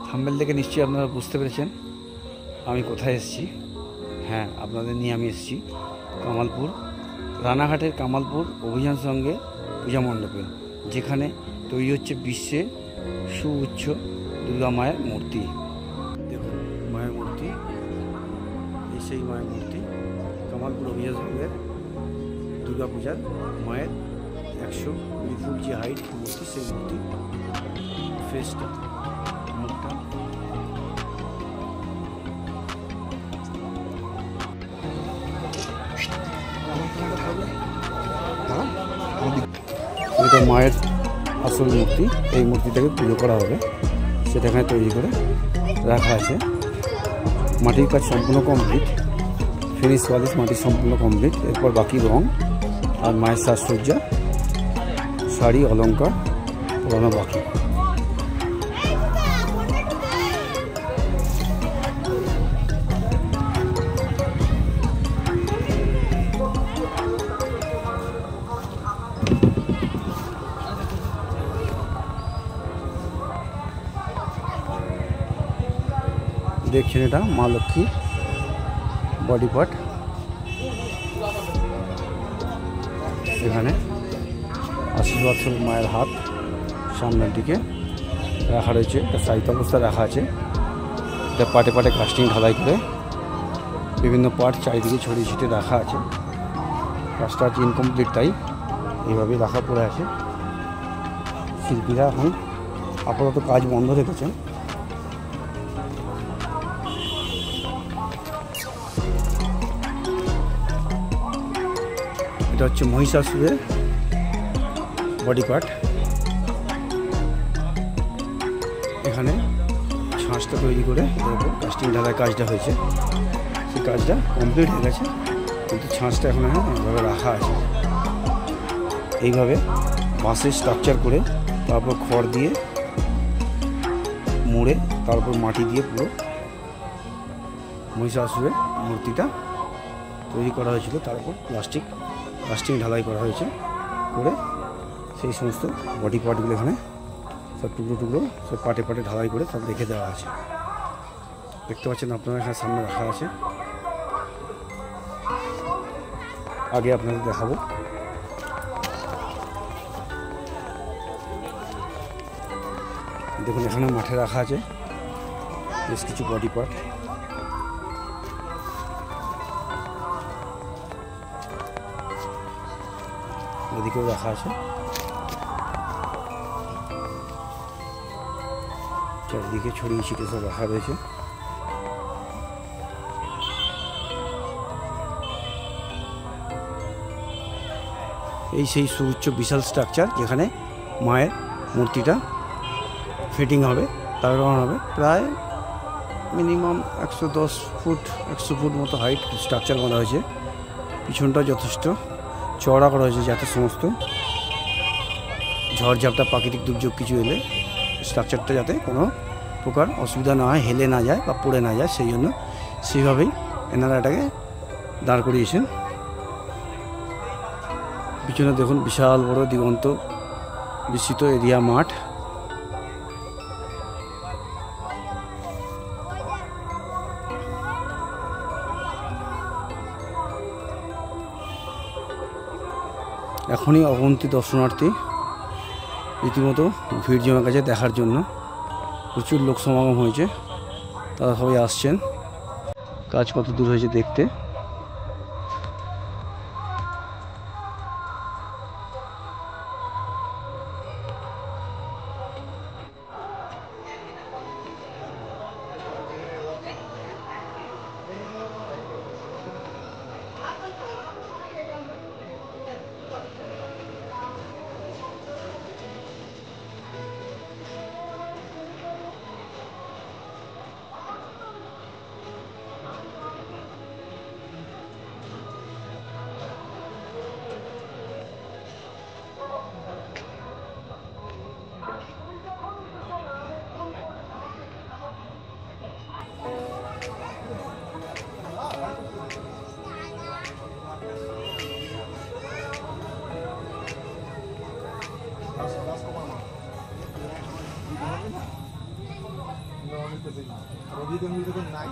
Thumbnail দেখে নিশ্চয়ই আপনারা বুঝতে পেরেছেন আমি কোথায় এসেছি। হ্যাঁ, আপনাদের নিয়ে আমি এসেছি কামালপুর, রানাঘাটের কামালপুর অভিযান সঙ্গে পূজা মণ্ডপে, যেখানে তৈরি হচ্ছে বিশ্বে সুউচ্চ দুর্গা মায়ের মূর্তি। দেখুন মায়ের মূর্তি, এই সেই মায়ের মূর্তি কামালপুর অভিযান সঙ্গের দুর্গা পূজার মায়ের 120 ফুট যে হাইট মূর্তি, সেই মূর্তি ফেসটা মুখটা এটা মায়ের আসল মূর্তি। এই মূর্তিটাকে পুজো করা হবে, সেটা এখানে তৈরি করে রাখা আছে। মাটির কাজ সম্পূর্ণ কমপ্লিট, ফিনিশ ওয়ালিশ মাটির সম্পূর্ণ কমপ্লিট। এরপর বাকি রং আর মায়ের সাজসজ্জা, শাড়ি অলঙ্কার পরানো বাকি। দেখছেন এটা মা লক্ষ্মী বডি পার্ট। এখানে আশীর্বাদ স্বরূপ মায়ের হাত সামনের দিকে রাখা রয়েছে, একটা সাহিত্য অবস্থায় রাখা আছে। এটা পাটে পাটে কাস্টিং ঢালাই করে বিভিন্ন পার্ট চারিদিকে ছড়িয়ে ছিটিয়ে রাখা আছে। কাজটা হচ্ছে ইনকমপ্লিট, তাই এইভাবেই রাখা পড়ে আছে। শিল্পীরা এখন আপাতত কাজ বন্ধ রেখেছেন। এটা হচ্ছে মহিষাসুরের বডি পার্ট। এখানে ছাঁচটা তৈরি করে এর উপর কাস্টিং ঢালাই কাজটা হয়েছে, সেই কাজটা কমপ্লিট হয়ে গেছে, কিন্তু ছাঁচটা এখন এইভাবে রাখা আছে। এইভাবে বাঁশের স্ট্রাকচার করে তারপর খড় দিয়ে মুড়ে তারপর মাটি দিয়ে পুরো মহিষাসুরের মূর্তিটা তৈরি করা হয়েছিল। তারপর কাস্টিং ঢালাই করা হয়েছে, করে সেই সমস্ত বডি পার্টগুলো এখানে সব টুকরো টুকরো সব পাটে পাটে ঢালাই করে সব রেখে দেওয়া আছে। দেখতে পাচ্ছেন আপনারা এখানে সামনে রাখা আছে। আগে আপনাদের দেখাবো। দেখুন এখানে মাঠে রাখা আছে বেশ কিছু বডি পার্ট। এদিকেও রাখা আছে, চারিদিকে ছড়িয়ে ছিটিয়ে সব রাখা রয়েছে। এই সেই সুউচ্চ বিশাল স্ট্রাকচার যেখানে মায়ের মূর্তিটা ফিটিং হবে, লাগানো হবে। প্রায় মিনিমাম 110 ফুট 100 ফুট মতো হাইট স্ট্রাকচার বাঁধা হয়েছে। পিছনটা যথেষ্ট চওড়া করা হয়েছে, যাতে সমস্ত ঝড়ঝাপটা প্রাকৃতিক দুর্যোগ কিছু এলে স্ট্রাকচারটা যাতে কোনো প্রকার অসুবিধা না হয়, হেলে না যায় বা পড়ে না যায়, সেই জন্য সেইভাবেই এনারা এটাকে দাঁড় করিয়েছেন। পিছনে দেখুন বিশাল বড় দিগন্ত বিস্তৃত এরিয়া মাঠ। এখনই অগন্তি দর্শনার্থী রীতিমতো ভিড় জমে গেছে দেখার জন্য, প্রচুর লোক সমাগম হয়েছে, তারা সবাই আসছেন কাজ কত দূর হয়েছে দেখতে। করতেছে না, রবি যখন নাই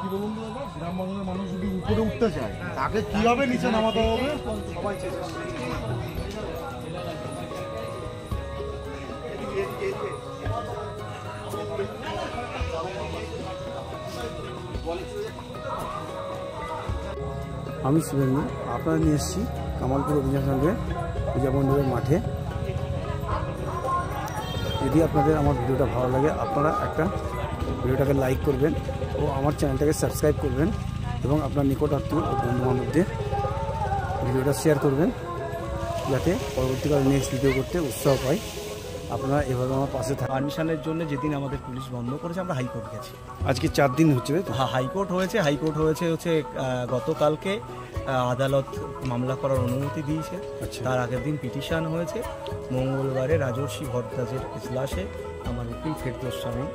কি বলুন তো দাদা, গ্রাম বাংলার মানুষ যদি উপরে উঠতে চায় তাকে কিভাবে নিচে নামাতে হবে সবাই চেষ্টা আমি শুভেন্দু, আপনারা নিয়ে এসেছি কামালপুর অভিযান সঙ্গে পূজা মণ্ডপের মাঠে। যদি আপনাদের আমার ভিডিওটা ভালো লাগে, আপনারা একটা ভিডিওটাকে লাইক করবেন ও আমার চ্যানেলটাকে সাবস্ক্রাইব করবেন এবং আপনার নিকট আত্মীয় ও বন্ধুবান্ধবদের ভিডিওটা শেয়ার করবেন, যাতে পরবর্তীকালে নেক্সট ভিডিও করতে উৎসাহ পাই। আপনারা এভাবে আমার পাশে থাকেন। পারমিশনের জন্য যেদিন আমাদের পুলিশ বন্ধ করেছে আমরা হাইকোর্ট গেছি। আজকে 4 দিন হচ্ছে, তাই তো? হ্যাঁ, হাইকোর্ট হয়েছে হচ্ছে গতকালকে আদালত মামলা করার অনুমতি দিয়েছে। আচ্ছা। তার আগের দিন পিটিশন হয়েছে। মঙ্গলবারে রাজর্ষি ভট্টাচার্যের ইজলাসে আমার উকিল ফেরদৌস স্বামী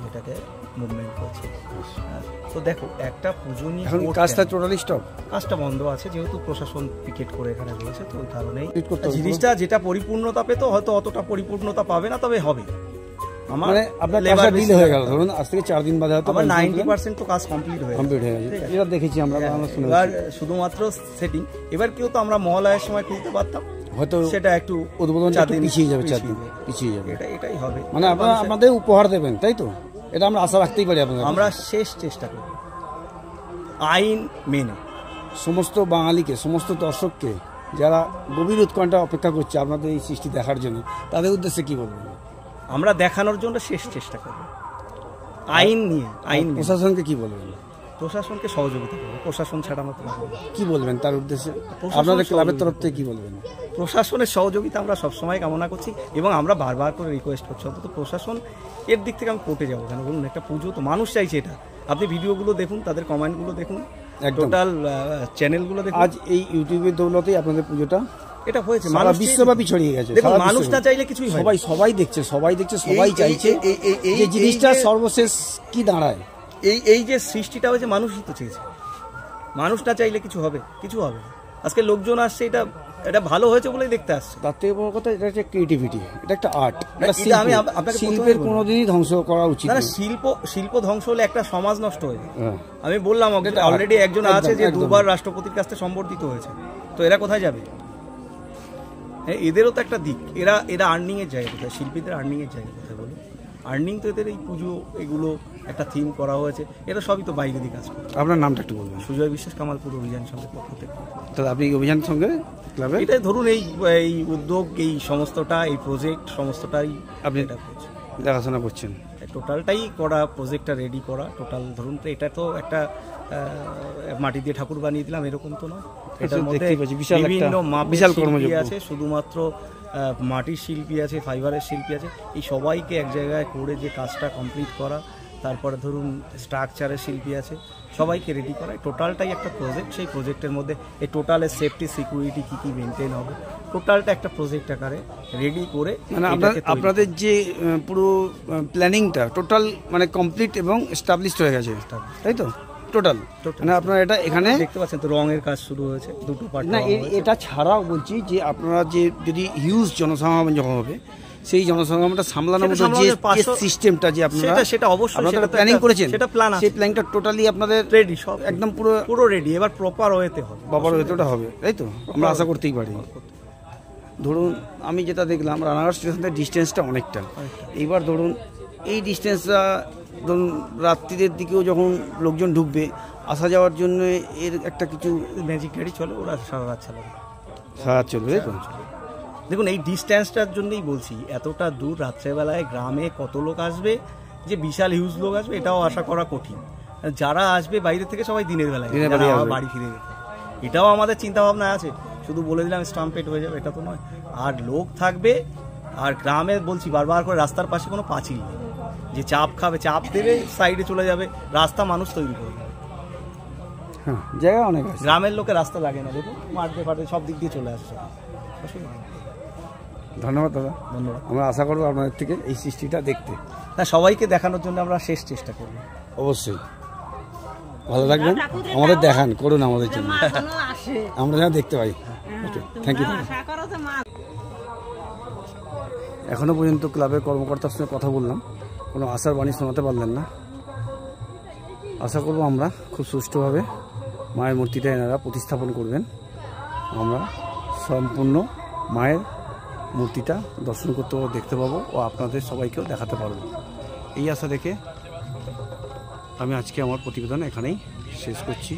এটাকে মুভমেন্ট করছে। তো দেখো, একটা পুজো নিয়ে এখন কাজটা টোটালি স্টপ, কাজটা বন্ধ আছে যেহেতু প্রশাসন পিকেট করে এখানে রয়েছে। তো ওই কারণেই করতে হবে। জিনিসটা যেটা পরিপূর্ণতা পেতো হয়তো অতটা পরিপূর্ণতা পাবে না, তবে হবে। মানে আপনার লেবার ডিলে হয়ে গেল, ধরুন আজ থেকে 4 দিন বাদে হয়তো আমার 90% তো কাজ কমপ্লিট হয়ে গেছে। এটা দেখেছি আমরা, শুনেছি। এবার শুধুমাত্র সেটিং। এবার কেউ তো আমরা মহালয়ার সময় খুলতে পারতাম, হয়তো সেটা একটু উদ্বোধন পিছিয়ে যাবে, 4 দিন পিছিয়ে যাবে। এটাই হবে। মানে আপনারা আমাদের উপহার দেবেন, তাই তো? এটা আমরা আশা রাখতেই পারি আপনাদের। আমরা শেষ চেষ্টা করব আইন মেনে। সমস্ত বাঙালিকে, সমস্ত দর্শককে যারা গভীর উৎকণ্ঠা অপেক্ষা করছে আপনাদের এই সৃষ্টি দেখার জন্য, তাদের উদ্দেশ্যে কি বলবেন? আমরা দেখানোর জন্য শেষ চেষ্টা করব আইন নিয়ে। আইন প্রশাসনকে কি বলবেন? প্রশাসনকে সহযোগিতা করবো। প্রশাসন ছাড়া আমরা কি বলবেন তার উদ্দেশ্যে? আপনাদের ক্লাবের তরফ থেকে কি বলবেন? প্রশাসনের সহযোগিতা আমরা সবসময় কামনা করছি এবং আমরা বারবার করে রিকোয়েস্ট করছি অন্তত প্রশাসন এর দিক থেকে আমি কোর্টে যাবো কেন বলুন? একটা পুজো তো মানুষ চাইছে এটা। আপনি ভিডিওগুলো দেখুন, তাদের কমেন্টগুলো দেখুন, টোটাল চ্যানেলগুলো দেখুন। আজ এই ইউটিউবের দৌলতেই আপনাদের পুজোটা এটা হয়েছে, মানুষ বিশ্বব্যাপী ছড়িয়ে গেছে। দেখুন, মানুষ না চাইলে কিছুই হয় না। সবাই দেখছে, সবাই চাইছে। এই জিনিসটা সর্বশেষ কি দাঁড়ায়? এই যে সৃষ্টিটা হয়েছে মানুষই তো চেয়েছে। মানুষ না চাইলে কিছু হবে না। আজকে লোকজন আসছে, এটা ভালো হয়েছে বলেই দেখতে আসছে। তার থেকে বড় কথা, এটা একটা ক্রিয়েটিভিটি, এটা একটা আর্ট। আমি আপনাকে শিল্পের কোনোদিনই ধ্বংস করা উচিত না। শিল্প ধ্বংস হলে একটা সমাজ নষ্ট হয়ে যায়। আমি বললাম অলরেডি একজন আছে যে 2বার রাষ্ট্রপতির কাছে সম্বর্ধিত হয়েছে, তো এরা কোথায় যাবে? এদেরও তো একটা দিক। এরা আর্নিং এর জায়গা কোথায়? শিল্পীদের আর্নিং এর জায়গা কোথায় বলো? আর্নিং তো এদের এই পুজো, এগুলো একটা থিম করা হয়েছে, এটা সবই তো বাইরে দিয়ে কাজ করে। আপনার নামটা একটু বলবেন? সুজয় বিশ্বাস, কামালপুর অভিযান সঙ্গে পক্ষ থেকে। তাহলে আপনি অভিযান সঙ্গে ক্লাবে এটাই ধরুন, এই উদ্যোগ, এই সমস্তটা, এই প্রজেক্ট সমস্তটাই আপনি দেখাশোনা করছেন। টোটালটাই করা, প্রজেক্টটা রেডি করা টোটাল। ধরুন তো এটা তো একটা মাটি দিয়ে ঠাকুর বানিয়ে দিলাম এরকম তো নয়। এটার মধ্যে বিভিন্ন বিশাল কর্মযোগ্য আছে, শুধুমাত্র মাটির শিল্পী আছে, ফাইবারের শিল্পী আছে, এই সবাইকে এক জায়গায় করে যে কাজটা কমপ্লিট করা। তারপরে ধরুন স্ট্রাকচারের শিল্পী আছে, সবাইকে রেডি করা। টোটালটাই একটা প্রজেক্ট। সেই প্রজেক্টের মধ্যে এই টোটালের সেফটি সিকিউরিটি কী মেনটেন হবে, টোটালটা একটা প্রজেক্ট আকারে রেডি করে, মানে আপনাদের যে পুরো প্ল্যানিংটা টোটাল মানে কমপ্লিট এবং এস্টাবলিশড হয়ে গেছে, তাই তো? টোটাল মানে আপনারা এটা এখানে দেখতে পাচ্ছেন তো, রঙের কাজ শুরু হয়েছে, 2টো পার্ট। না, এটা ছাড়াও বলছি যে আপনারা যে যদি হিউজ জনসমাগম যখন হবে, সেই জনসমাগমটা সামলানোর মতো যে সিস্টেমটা যে আপনারা সেটা অবশ্যই প্ল্যানিং করেছেন, সেটা প্ল্যান আছে। সেই প্ল্যানটা টোটালি আপনাদের রেডি, সব একদম পুরো রেডি। এবার প্রপার ওয়েতে হবে, ওটা হবে, তাই তো? আমরা আশা করতেই পারি। ধরুন আমি যেটা দেখলাম, রানাঘাট স্টেশন থেকে ডিস্টেন্সটা অনেকটা। এইবার ধরুন এই ডিস্টেন্সটা, ধরুন রাত্রিদের দিকেও যখন লোকজন ঢুকবে, আসা যাওয়ার জন্য এর একটা কিছু ম্যাজিক গাড়ি চলে, ওরা সারা রাত চলবে, তাই তো? দেখুন, এই ডিস্টেন্সটার জন্যই বলছি, এতটা দূর রাত্রেবেলায় গ্রামে কত লোক আসবে, যে বিশাল হিউজ লোক আসবে, এটাও আশা করা কঠিন। যারা আসবে বাইরে থেকে সবাই দিনের বেলায় বাড়ি ফিরে যেতে, এটাও আমাদের চিন্তা ভাবনা আছে। শুধু বলে দিলাম স্টাম্পেড হয়ে যাবে, এটা তো নয়। আর লোক থাকবে, আর গ্রামে বলছি বারবার করে, রাস্তার পাশে কোনো পাঁচিল নেই যে চাপ খাবে, চাপ দেবে সাইডে চলে যাবে, রাস্তা মানুষ তৈরি করে দেবে। জায়গা অনেক আছে, গ্রামের লোকের রাস্তা লাগে না, দেখুন মাঠে ফাটে সব দিক দিয়ে চলে আসছে। ধন্যবাদ দাদা, ধন্যবাদ। আমরা আশা করবো আপনাদের থেকে এই সৃষ্টিটা দেখতে। না, সবাইকে দেখানোর জন্য আমরা শেষ চেষ্টা করব। অবশ্যই ভালো থাকবেন, আমাদের দেখান করুন আমাদের জন্য, আমরা যেন দেখতে পাই। Thank you. এখনও পর্যন্ত ক্লাবের কর্মকর্তার সঙ্গে কথা বললাম, কোনো আশার বাণী শোনাতে পারলেন না। আশা করব আমরা খুব সুষ্ঠুভাবে মায়ের মূর্তিটা এনারা প্রতিস্থাপন করবেন, আমরা সম্পূর্ণ মায়ের মূর্তিটা দর্শন করতে পারবো, দেখতে পাবো ও আপনাদের সবাইকেও দেখাতে পারবো। এই আশা রেখে আমি আজকে আমার প্রতিবেদন এখানেই শেষ করছি।